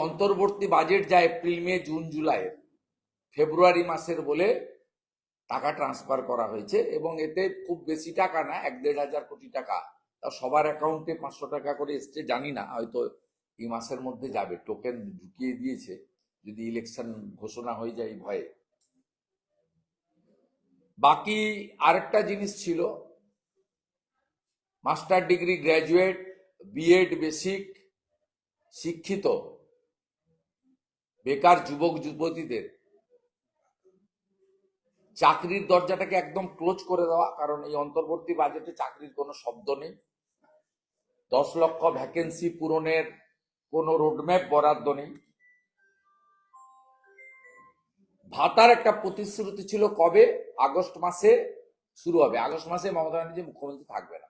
অন্তর্বর্তী বাজেট যা April May June July ফেব্রুয়ারি মাসের বলে টাকা ট্রান্সফার করা হয়েছে, এবং এতে খুব বেশি টাকা না, 1-1.5 কোটি টাকা। তা সবার অ্যাকাউন্টে 500 টাকা করে এসছে, জানি না, হয়তো এই মাসের মধ্যে যাবে। টোকেন ঢুকিয়ে দিয়েছে, যদি ইলেকশন ঘোষণা হয়ে যায় ভয়ে। বাকি আরেকটা জিনিস ছিল, master degree graduate, B Ed basic শিক্ষিত বেকার যুবক যুবতীদের চাকরির দরজাটাকে একদম ক্লোজ করে দেওয়া। কারণ এই অন্তর্বর্তী বাজেটে চাকরির কোনো শব্দ নেই। 10 লক্ষ ভ্যাকেন্সি পূরণের কোনো রোডম্যাপ বরাদ্দ নেই। ভাতার একটা প্রতিশ্রুতি ছিল, কবে? আগস্ট মাসে শুরু হবে। আগস্ট মাসে মমতা ব্যানার্জি মুখ্যমন্ত্রী থাকবে না,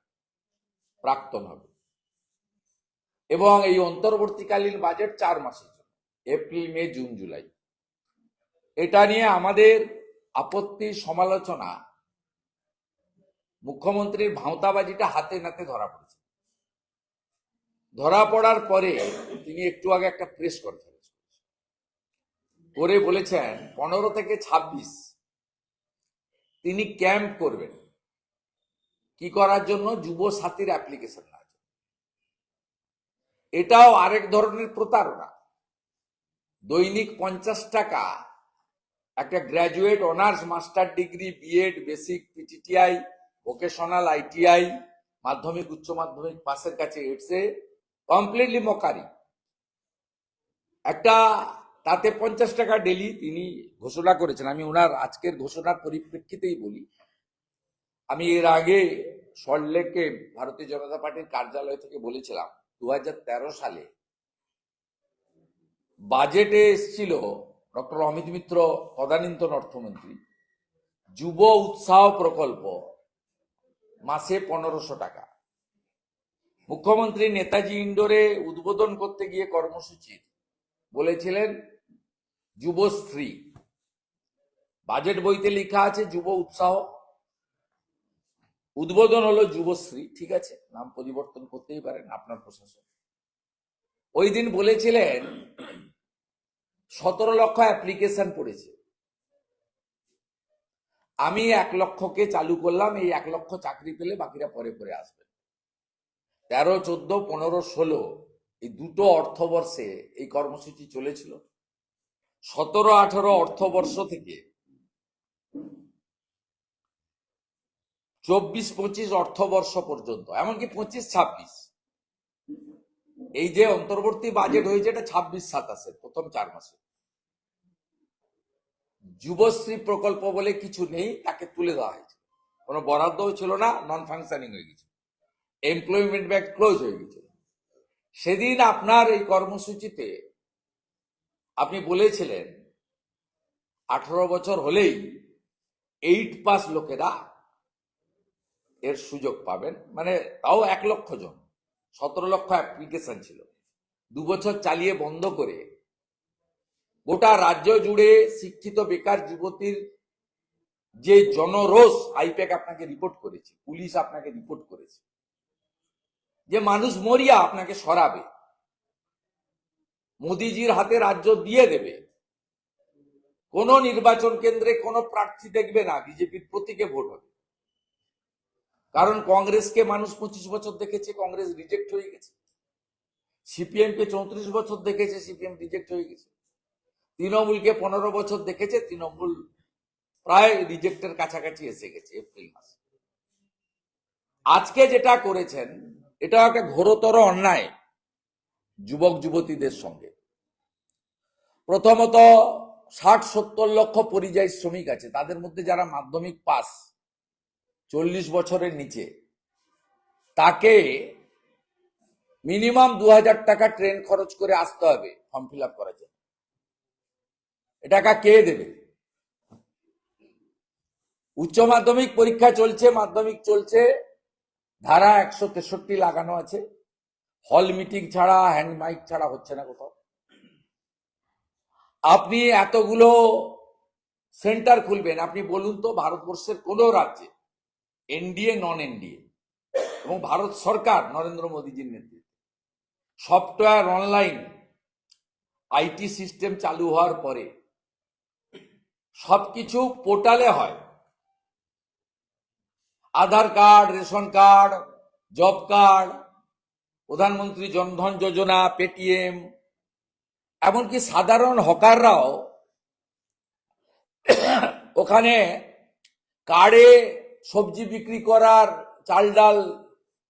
প্রাক্তন হবে। এবং এই অন্তর্বর্তীকালীন বাজেট 4 মাসের জন্য, এপ্রিল মে জুন জুলাই। এটা নিয়ে আমাদের আপত্তি, সমালোচনা। মুখ্যমন্ত্রীর ভাঁওতাবাজিটা হাতে নাতে ধরা পড়েছে। ধরা পড়ার পরে তিনি একটু আগে একটা প্রেস কনফারেন্স করে বলেছেন 15 থেকে 26 তিনি ক্যাম্প করবেন। কি করার জন্য? যুব সাথীর অ্যাপ্লিকেশন আছে। এটাও আরেক ধরনের প্রতারণা। দৈনিক 50 টাকা একটা graduate, honours, master degree, B Ed, basic, PTTI, vocational, ITI, মাধ্যমিক উচ্চ মাধ্যমিক পাশের কাছে এসে কমপ্লিটলি মকারি। একটা তাতে 50 টাকা ডেলি তিনি ঘোষণা করেছেন। আমি ওনার আজকের ঘোষণার পরিপ্রেক্ষিতেই বলি, আমি এর আগে সল্টলেকে ভারতীয় জনতা পার্টির কার্যালয় থেকে বলেছিলাম 2013 সালে বাজেটে এসেছিল ডক্টর অমিত মিত্র তদানীন্তন অর্থমন্ত্রী, যুব উৎসাহ প্রকল্প, মাসে 1500 টাকা। মুখ্যমন্ত্রী নেতাজি ইন্ডোরে উদ্বোধন করতে গিয়ে কর্মসূচি বলেছিলেন যুবশ্রী। বাজেট বইতে লেখা আছে যুব উৎসাহ, উদ্বোধন হলো যুবশ্রী। ঠিক আছে, নাম পরিবর্তন করতেই পারেন আপনার প্রশাসন। ওই দিন বলেছিলেন 17 লক্ষ অ্যাপ্লিকেশন পড়েছে। আমি 1 লক্ষকে চালু করলাম, এই 1 লক্ষ চাকরি পেলে বাকিরা পরে পরে আসবে। 13, 14, 15, 16 এই দুটো অর্থবর্ষে এই কর্মসূচি চলেছিল। 17-18 অর্থবর্ষ থেকে 24-25 অর্থবর্ষ পর্যন্ত, এমনকি 25-26, এই যে অন্তর্বর্তী বাজেট হয়েছে এটা 26-27 প্রথম 4 মাসে যুবশ্রী প্রকল্প বলে কিছু নেই, তাকে তুলে দেওয়া হয়েছে। কোনো বরাদ্দও ছিল না, নন ফাংশনিং হয়ে গেছে, এমপ্লয়মেন্ট ব্যাংক ক্লোজ হয়ে গেছে। সেদিন আপনার এই কর্মসূচিতে আপনি বলেছিলেন 18 বছর হলেই 8 পাস লোকেরা এর সুযোগ পাবেন, মানে তাও 1 লক্ষ জন। 17 লক্ষ অ্যাপ্লিকেশন ছিল। 2 বছর চালিয়ে বন্ধ করে গোটা রাজ্য জুড়ে শিক্ষিত বেকার যুবতীর যে জনরোষ, আইপ্যাক আপনাকে রিপোর্ট করেছে, পুলিশ আপনাকে রিপোর্ট করেছে, যে মানুষ মরিয়া আপনাকে সরাবে, মোদিজির হাতে রাজ্য দিয়ে দেবে। কোন নির্বাচন কেন্দ্রে কোন প্রার্থী দেখবে না বিজেপির প্রতীকে ভোট হবে। কারণ কংগ্রেসকে মানুষ 25 বছর দেখেছে, কংগ্রেস রিজেক্ট হয়ে গেছে। সিপিএম কে 34 বছর দেখেছে, সিপিএম রিজেক্ট হয়ে গেছে। তৃণমূলকে 15 বছর দেখেছে, তৃণমূল প্রায় রিজেক্টের কাছাকাছি এসে গেছে এপ্রিল মাসে। আজকে যেটা করেছেন এটা একটা ঘোরতর অন্যায় যুবক যুবতীদের সঙ্গে। প্রথমত 60-70 লক্ষ পরিযায়ী শ্রমিক আছে, তাদের মধ্যে যারা মাধ্যমিক পাস 40 বছরের নিচে, তাকে মিনিমাম 2000 টাকা ট্রেন খরচ করে আসতে হবে ফর্ম ফিল আপ করার জন্য। এটা কে দেবে? উচ্চ মাধ্যমিক পরীক্ষা চলছে, মাধ্যমিক চলছে, ধারা 163 লাগানো আছে, হল মিটিং ছাড়া, হ্যান্ড মাইক ছাড়া হচ্ছে না কোথাও। আপনি এতগুলো সেন্টার খুলবেন, আপনি বলুন তো ভারতবর্ষের কোন রাজ্যে এনডিএ, নন এনডিএ এবং ভারত সরকার নরেন্দ্র মোদীজির নেতৃত্বে সফটওয়্যার, অনলাইন আইটি সিস্টেম চালু হওয়ার পরে সবকিছু পোর্টালে হয়। Aadhaar card, ration card, job card, Pradhan Mantri Jan Dhan যোজনা, পেটিএম, এমনকি সাধারণ হকাররাও ওখানে কার্ডে সবজি বিক্রি করার, চাল ডাল,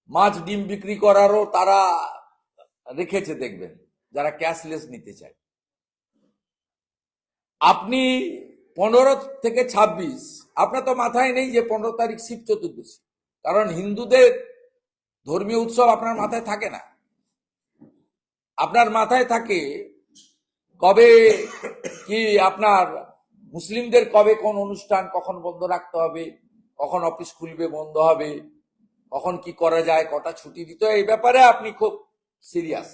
মাছ ডিম বিক্রি করারও তারা রেখেছে, দেখবেন, যারা ক্যাশলেস নিতে চায়। আপনি 15 থেকে 26, আপনার তো মাথায় নেই যে 15 তারিখ শিব চতুর্দশী, কারণ হিন্দুদের ধর্মীয় উৎসব আপনার মাথায় থাকে না। আপনার মাথায় থাকে কবে কি, আপনার মুসলিমদের কবে কোন অনুষ্ঠান কখন বন্ধ রাখতে হবে, কখন অফিস খুলবে বন্ধ হবে, কখন কি করা যায়, কটা ছুটি দিতে হয়, এই ব্যাপারে আপনি খুব সিরিয়াস।